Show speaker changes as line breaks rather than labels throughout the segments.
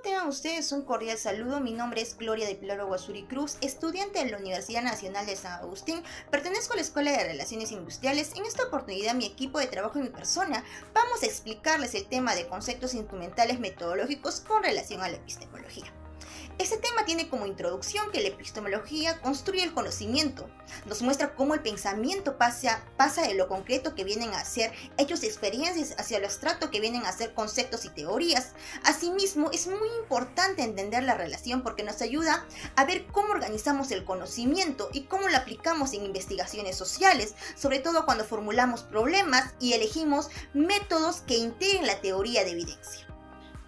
tengan ustedes un cordial saludo. Mi nombre es Gloria de Pilar Guasuri Cruz, estudiante de la Universidad Nacional de San Agustín. Pertenezco a la Escuela de Relaciones Industriales. En esta oportunidad, mi equipo de trabajo y mi persona vamos a explicarles el tema de conceptos instrumentales metodológicos con relación a la epistemología. Este tema tiene como introducción que la epistemología construye el conocimiento, nos muestra cómo el pensamiento pasa de lo concreto que vienen a ser hechos y experiencias hacia lo abstracto que vienen a ser conceptos y teorías. Asimismo, es muy importante entender la relación porque nos ayuda a ver cómo organizamos el conocimiento y cómo lo aplicamos en investigaciones sociales, sobre todo cuando formulamos problemas y elegimos métodos que integren la teoría de evidencia.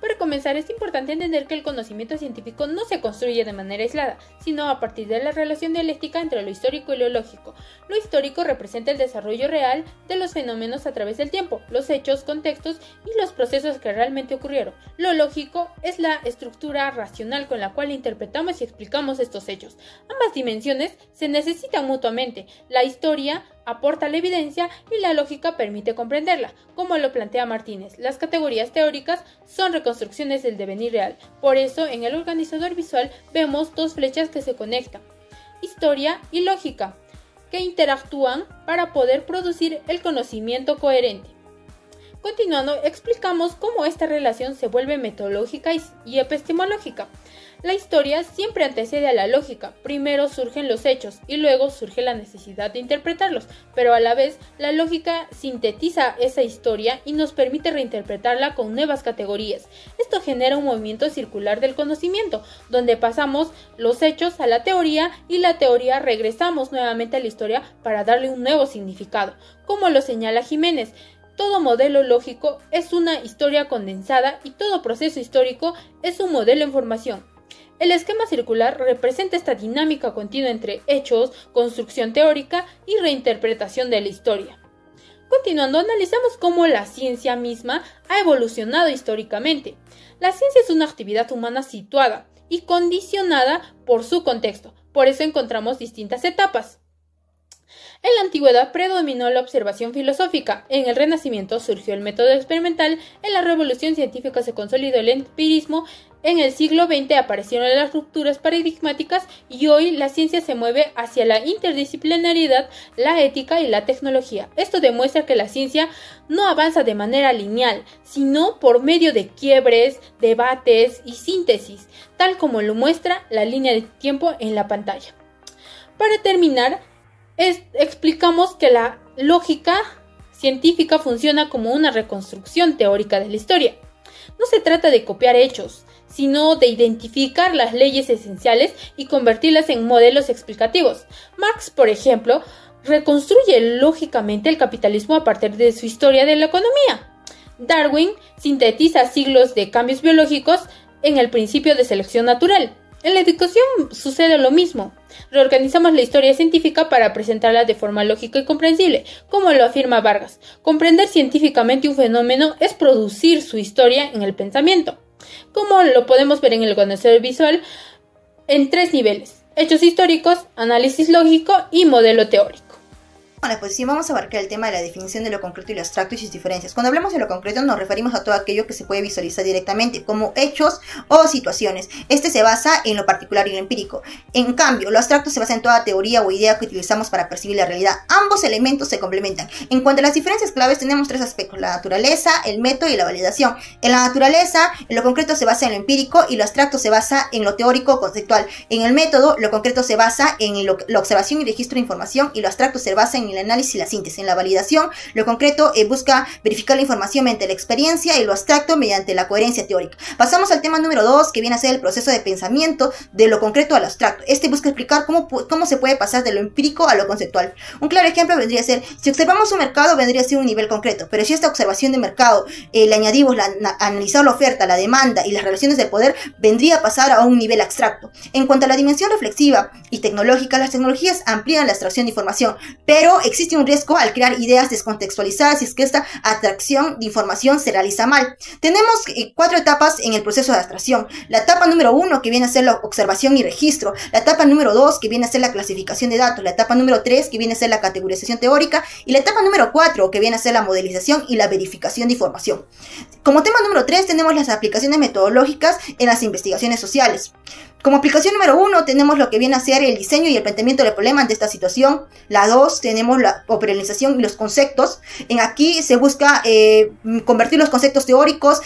Para comenzar, es importante entender que el conocimiento científico no se construye de manera aislada, sino a partir de la relación dialéctica entre lo histórico y lo lógico. Lo histórico representa el desarrollo real de los fenómenos a través del tiempo, los hechos, contextos y los procesos que realmente ocurrieron. Lo lógico es la estructura racional con la cual interpretamos y explicamos estos hechos. Ambas dimensiones se necesitan mutuamente. La historia aporta la evidencia y la lógica permite comprenderla. Como lo plantea Martínez, las categorías teóricas son reconstrucciones del devenir real. Por eso, en el organizador visual vemos dos flechas que se conectan, historia y lógica, que interactúan para poder producir el conocimiento coherente. Continuando, explicamos cómo esta relación se vuelve metodológica y epistemológica. La historia siempre antecede a la lógica. Primero surgen los hechos y luego surge la necesidad de interpretarlos, pero a la vez la lógica sintetiza esa historia y nos permite reinterpretarla con nuevas categorías. Esto genera un movimiento circular del conocimiento, donde pasamos los hechos a la teoría y la teoría regresamos nuevamente a la historia para darle un nuevo significado. Como lo señala Jiménez, todo modelo lógico es una historia condensada y todo proceso histórico es un modelo en formación. El esquema circular representa esta dinámica continua entre hechos, construcción teórica y reinterpretación de la historia. Continuando, analizamos cómo la ciencia misma ha evolucionado históricamente. La ciencia es una actividad humana situada y condicionada por su contexto. Por eso encontramos distintas etapas. En la antigüedad predominó la observación filosófica, en el Renacimiento surgió el método experimental, en la Revolución Científica se consolidó el empirismo, en el siglo XX aparecieron las rupturas paradigmáticas y hoy la ciencia se mueve hacia la interdisciplinariedad, la ética y la tecnología. Esto demuestra que la ciencia no avanza de manera lineal, sino por medio de quiebres, debates y síntesis, tal como lo muestra la línea de tiempo en la pantalla. Para terminar, explicamos que la lógica científica funciona como una reconstrucción teórica de la historia. No se trata de copiar hechos, sino de identificar las leyes esenciales y convertirlas en modelos explicativos. Marx, por ejemplo, reconstruye lógicamente el capitalismo a partir de su historia de la economía. Darwin sintetiza siglos de cambios biológicos en el principio de selección natural. En la educación sucede lo mismo. Reorganizamos la historia científica para presentarla de forma lógica y comprensible, como lo afirma Vargas. Comprender científicamente un fenómeno es producir su historia en el pensamiento, como lo podemos ver en el conocimiento visual en tres niveles: hechos históricos, análisis lógico y modelo teórico.
En la exposición vamos a abarcar el tema de la definición de lo concreto y lo abstracto y sus diferencias. Cuando hablamos de lo concreto nos referimos a todo aquello que se puede visualizar directamente, como hechos o situaciones. Este se basa en lo particular y lo empírico. En cambio, lo abstracto se basa en toda teoría o idea que utilizamos para percibir la realidad. Ambos elementos se complementan. En cuanto a las diferencias claves, tenemos tres aspectos: la naturaleza, el método y la validación. En la naturaleza, lo concreto se basa en lo empírico y lo abstracto se basa en lo teórico conceptual. En el método, lo concreto se basa en la observación y registro de información y lo abstracto se basa en el análisis y la síntesis. En la validación, lo concreto busca verificar la información mediante la experiencia y lo abstracto mediante la coherencia teórica. Pasamos al tema número 2, que viene a ser el proceso de pensamiento de lo concreto al abstracto. Este busca explicar cómo se puede pasar de lo empírico a lo conceptual. Un claro ejemplo vendría a ser, si observamos un mercado, vendría a ser un nivel concreto, pero si a esta observación de mercado le añadimos analizar la oferta, la demanda y las relaciones de poder, vendría a pasar a un nivel abstracto. En cuanto a la dimensión reflexiva y tecnológica, las tecnologías amplían la extracción de información, pero existe un riesgo al crear ideas descontextualizadas si es que esta atracción de información se realiza mal. Tenemos 4 etapas en el proceso de abstracción. La etapa número 1, que viene a ser la observación y registro. La etapa número 2, que viene a ser la clasificación de datos. La etapa número 3, que viene a ser la categorización teórica. Y la etapa número 4, que viene a ser la modelización y la verificación de información. Como tema número 3 tenemos las aplicaciones metodológicas en las investigaciones sociales. Como aplicación número 1 tenemos lo que viene a ser el diseño y el planteamiento del problema ante esta situación. La 2 tenemos la operacionalización y los conceptos. En aquí se busca convertir los conceptos teóricos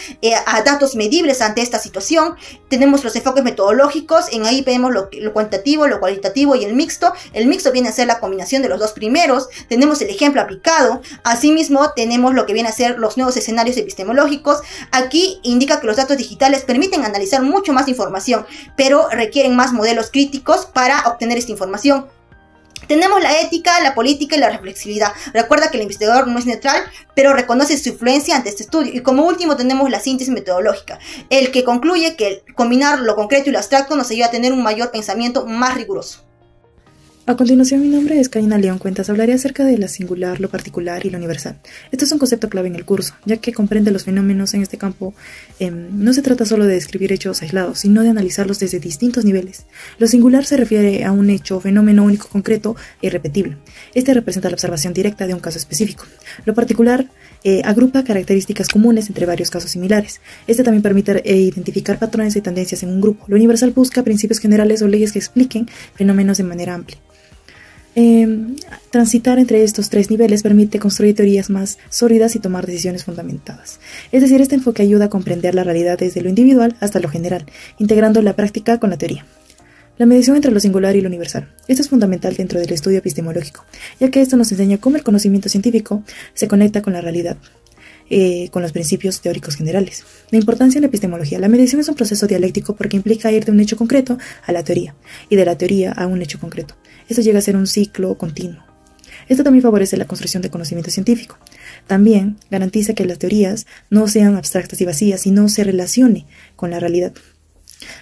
a datos medibles ante esta situación. Tenemos los enfoques metodológicos. En ahí vemos lo cuantitativo, lo cualitativo y el mixto. El mixto viene a ser la combinación de los dos primeros. Tenemos el ejemplo aplicado. Asimismo tenemos lo que viene a ser los nuevos escenarios epistemológicos. Aquí indica que los datos digitales permiten analizar mucho más información, pero requieren más modelos críticos para obtener esta información. Tenemos la ética, la política y la reflexividad. Recuerda que el investigador no es neutral, pero reconoce su influencia ante este estudio. Y como último tenemos la síntesis metodológica, el que concluye que combinar lo concreto y lo abstracto nos ayuda a tener un mayor pensamiento más riguroso.
A continuación, mi nombre es Karina León Cuentas. Hablaré acerca de la singular, lo particular y lo universal. Este es un concepto clave en el curso, ya que comprende los fenómenos en este campo. No se trata solo de describir hechos aislados, sino de analizarlos desde distintos niveles. Lo singular se refiere a un hecho o fenómeno único, concreto e irrepetible. Este representa la observación directa de un caso específico. Lo particular agrupa características comunes entre varios casos similares. Este también permite identificar patrones y tendencias en un grupo. Lo universal busca principios generales o leyes que expliquen fenómenos de manera amplia. Transitar entre estos 3 niveles permite construir teorías más sólidas y tomar decisiones fundamentadas. Es decir, este enfoque ayuda a comprender la realidad desde lo individual hasta lo general, integrando la práctica con la teoría. La mediación entre lo singular y lo universal. Esto es fundamental dentro del estudio epistemológico, ya que esto nos enseña cómo el conocimiento científico se conecta con la realidad, con los principios teóricos generales. La importancia en la epistemología. La mediación es un proceso dialéctico porque implica ir de un hecho concreto a la teoría, y de la teoría a un hecho concreto. Esto llega a ser un ciclo continuo. Esto también favorece la construcción de conocimiento científico. También garantiza que las teorías no sean abstractas y vacías, sino se relacione con la realidad.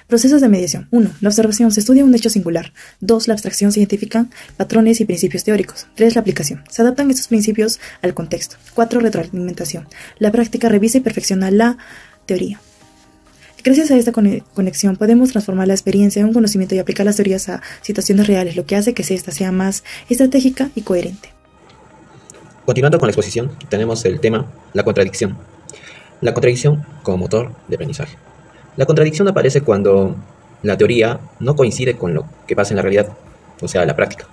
Procesos de mediación. 1. La observación. Se estudia un hecho singular. 2. La abstracción. Se identifican patrones y principios teóricos. 3. La aplicación. Se adaptan estos principios al contexto. 4. Retroalimentación. La práctica revisa y perfecciona la teoría. Gracias a esta conexión podemos transformar la experiencia en un conocimiento y aplicar las teorías a situaciones reales, lo que hace que esta sea más estratégica y coherente.
Continuando con la exposición, tenemos el tema la contradicción. La contradicción como motor de aprendizaje. La contradicción aparece cuando la teoría no coincide con lo que pasa en la realidad, o sea, la práctica.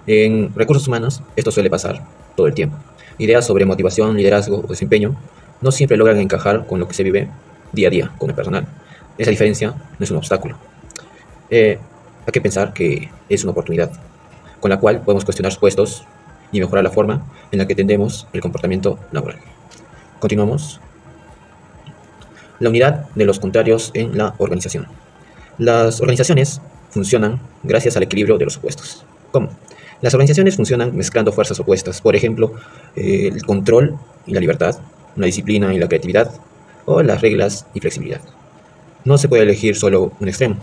En recursos humanos, esto suele pasar todo el tiempo. Ideas sobre motivación, liderazgo o desempeño no siempre logran encajar con lo que se vive día a día con el personal. Esa diferencia no es un obstáculo. Hay que pensar que es una oportunidad con la cual podemos cuestionar puestos y mejorar la forma en la que entendemos el comportamiento laboral. Continuamos. La unidad de los contrarios en la organización. Las organizaciones funcionan gracias al equilibrio de los opuestos. ¿Cómo? Las organizaciones funcionan mezclando fuerzas opuestas, por ejemplo, el control y la libertad, la disciplina y la creatividad, o las reglas y flexibilidad. No se puede elegir solo un extremo,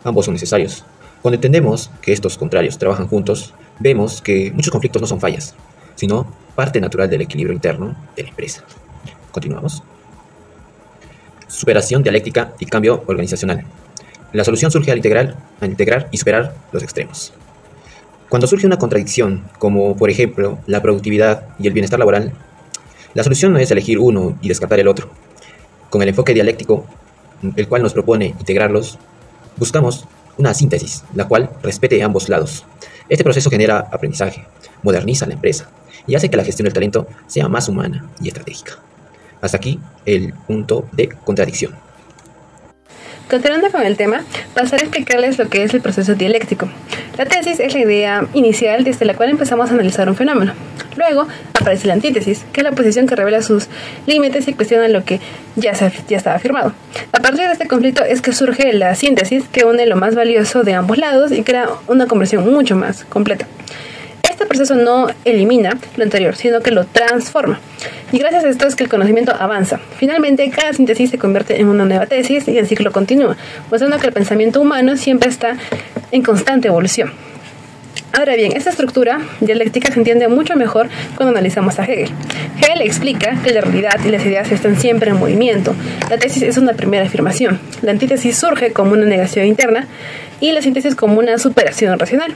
ambos son necesarios. Cuando entendemos que estos contrarios trabajan juntos, vemos que muchos conflictos no son fallas, sino parte natural del equilibrio interno de la empresa. Continuamos. Superación dialéctica y cambio organizacional. La solución surge al integrar y superar los extremos. Cuando surge una contradicción, como por ejemplo la productividad y el bienestar laboral, la solución no es elegir uno y descartar el otro. Con el enfoque dialéctico, el cual nos propone integrarlos, buscamos una síntesis, la cual respete ambos lados. Este proceso genera aprendizaje, moderniza la empresa y hace que la gestión del talento sea más humana y estratégica. Hasta aquí el punto de contradicción.
Continuando con el tema, pasaré a explicarles lo que es el proceso dialéctico. La tesis es la idea inicial desde la cual empezamos a analizar un fenómeno. Luego aparece la antítesis, que es la posición que revela sus límites y cuestiona lo que ya estaba afirmado. A partir de este conflicto es que surge la síntesis, que une lo más valioso de ambos lados y crea una conversión mucho más completa. Este proceso no elimina lo anterior, sino que lo transforma. Y gracias a esto es que el conocimiento avanza. Finalmente, cada síntesis se convierte en una nueva tesis y el ciclo continúa, mostrando que el pensamiento humano siempre está en constante evolución. Ahora bien, esta estructura dialéctica se entiende mucho mejor cuando analizamos a Hegel. Hegel explica que la realidad y las ideas están siempre en movimiento. La tesis es una primera afirmación. La antítesis surge como una negación interna y la síntesis como una superación racional.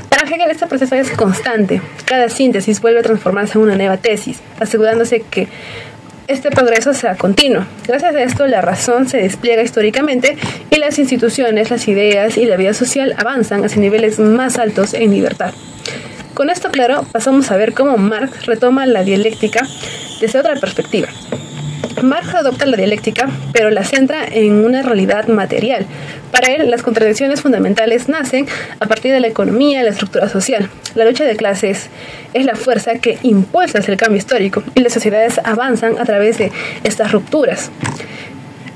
Para Hegel este proceso es constante. Cada síntesis vuelve a transformarse en una nueva tesis, asegurándose que este progreso sea continuo. Gracias a esto, la razón se despliega históricamente y las instituciones, las ideas y la vida social avanzan hacia niveles más altos en libertad. Con esto claro, pasamos a ver cómo Marx retoma la dialéctica desde otra perspectiva. Marx adopta la dialéctica, pero la centra en una realidad material. Para él, las contradicciones fundamentales nacen a partir de la economía y la estructura social. La lucha de clases es la fuerza que impulsa el cambio histórico y las sociedades avanzan a través de estas rupturas,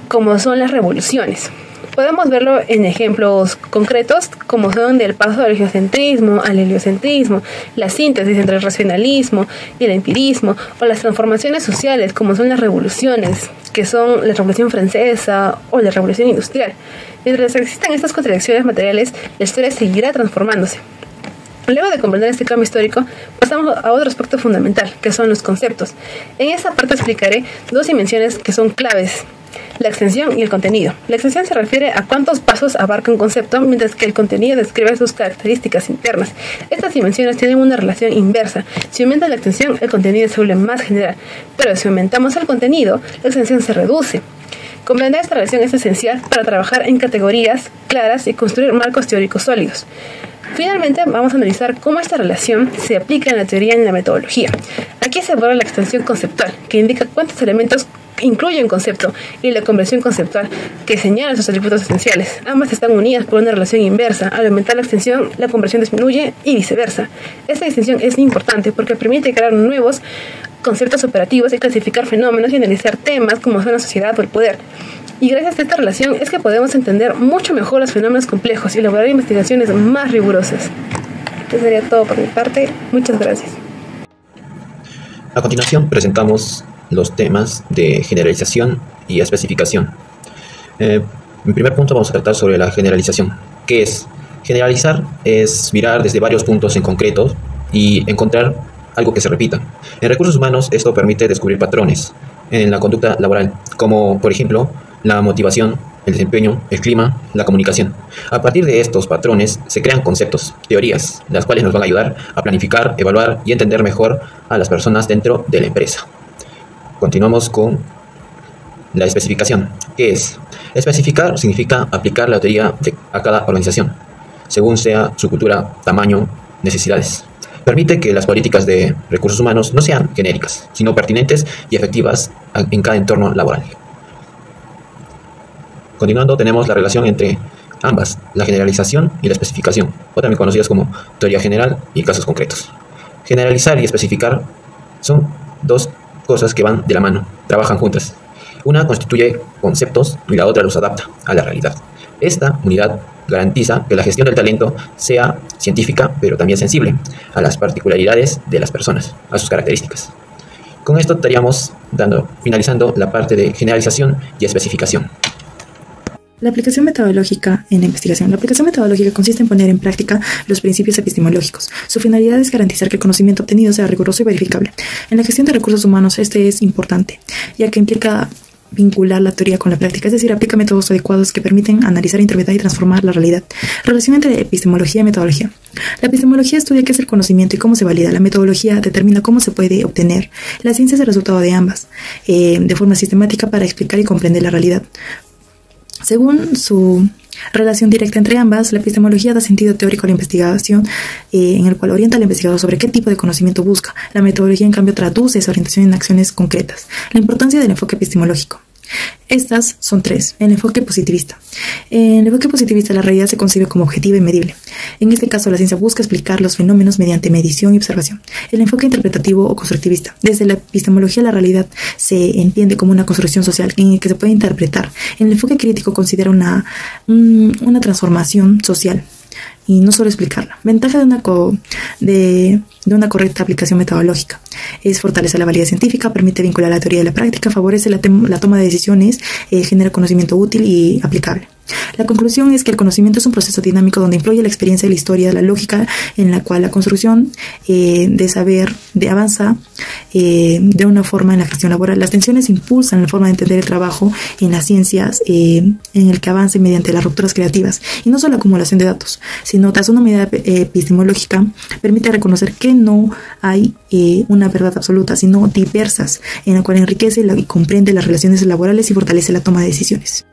como son las revoluciones. Podemos verlo en ejemplos concretos, como son del paso del geocentrismo al heliocentrismo, la síntesis entre el racionalismo y el empirismo, o las transformaciones sociales, como son las revoluciones, que son la Revolución Francesa o la Revolución Industrial. Mientras existan estas contradicciones materiales, la historia seguirá transformándose. Luego de comprender este cambio histórico, pasamos a otro aspecto fundamental, que son los conceptos. En esta parte explicaré dos dimensiones que son claves: la extensión y el contenido. La extensión se refiere a cuántos pasos abarca un concepto, mientras que el contenido describe sus características internas. Estas dimensiones tienen una relación inversa. Si aumenta la extensión, el contenido se vuelve más general, pero si aumentamos el contenido, la extensión se reduce. Comprender esta relación es esencial para trabajar en categorías claras y construir marcos teóricos sólidos. Finalmente, vamos a analizar cómo esta relación se aplica en la teoría y en la metodología. Aquí se aborda la extensión conceptual, que indica cuántos elementos incluye un concepto, y la conversión conceptual, que señala sus atributos esenciales. Ambas están unidas por una relación inversa. Al aumentar la extensión, la conversión disminuye y viceversa. Esta distinción es importante porque permite crear nuevos conceptos operativos y clasificar fenómenos y analizar temas como son la sociedad o el poder. Y gracias a esta relación es que podemos entender mucho mejor los fenómenos complejos y elaborar investigaciones más rigurosas. Esto sería todo por mi parte. Muchas gracias.
A continuación presentamos los temas de generalización y especificación. En primer punto vamos a tratar sobre la generalización. ¿Qué es? Generalizar es mirar desde varios puntos en concreto y encontrar algo que se repita. En recursos humanos esto permite descubrir patrones en la conducta laboral, como por ejemplo la motivación, el desempeño, el clima, la comunicación. A partir de estos patrones se crean conceptos, teorías, las cuales nos van a ayudar a planificar, evaluar y entender mejor a las personas dentro de la empresa. Continuamos con la especificación. ¿Qué es? Especificar significa aplicar la teoría a cada organización, según sea su cultura, tamaño, necesidades. Permite que las políticas de recursos humanos no sean genéricas, sino pertinentes y efectivas en cada entorno laboral. Continuando, tenemos la relación entre ambas, la generalización y la especificación, o también conocidas como teoría general y casos concretos. Generalizar y especificar son dos cosas que van de la mano, trabajan juntas. Una constituye conceptos y la otra los adapta a la realidad. Esta unidad garantiza que la gestión del talento sea científica, pero también sensible a las particularidades de las personas, a sus características. Con esto estaríamos finalizando la parte de generalización y especificación.
La aplicación metodológica en la investigación. La aplicación metodológica consiste en poner en práctica los principios epistemológicos. Su finalidad es garantizar que el conocimiento obtenido sea riguroso y verificable. En la gestión de recursos humanos este es importante, ya que implica vincular la teoría con la práctica, es decir, aplica métodos adecuados que permiten analizar, interpretar y transformar la realidad. Relación entre epistemología y metodología. La epistemología estudia qué es el conocimiento y cómo se valida. La metodología determina cómo se puede obtener. La ciencia es el resultado de ambas, de forma sistemática para explicar y comprender la realidad. Según su relación directa entre ambas, la epistemología da sentido teórico a la investigación, en el cual orienta al investigador sobre qué tipo de conocimiento busca. La metodología, en cambio, traduce esa orientación en acciones concretas. La importancia del enfoque epistemológico. Estas son tres. El enfoque positivista. En el enfoque positivista, la realidad se concibe como objetiva y medible. En este caso, la ciencia busca explicar los fenómenos mediante medición y observación. El enfoque interpretativo o constructivista. Desde la epistemología, la realidad se entiende como una construcción social en la que se puede interpretar. El enfoque crítico considera una transformación social y no solo explicarla. Ventaja de una correcta aplicación metodológica es fortalecer la validez científica, permite vincular la teoría y la práctica, favorece la toma de decisiones, genera conocimiento útil y aplicable. La conclusión es que el conocimiento es un proceso dinámico donde influye la experiencia, la historia, la lógica, en la cual la construcción de saber avanza de una forma en la gestión laboral. Las tensiones impulsan la forma de entender el trabajo en las ciencias, en el que avance mediante las rupturas creativas, y no solo la acumulación de datos, sino tras una medida epistemológica permite reconocer que no hay una verdad absoluta, sino diversas, en la cual enriquece y comprende las relaciones laborales y fortalece la toma de decisiones.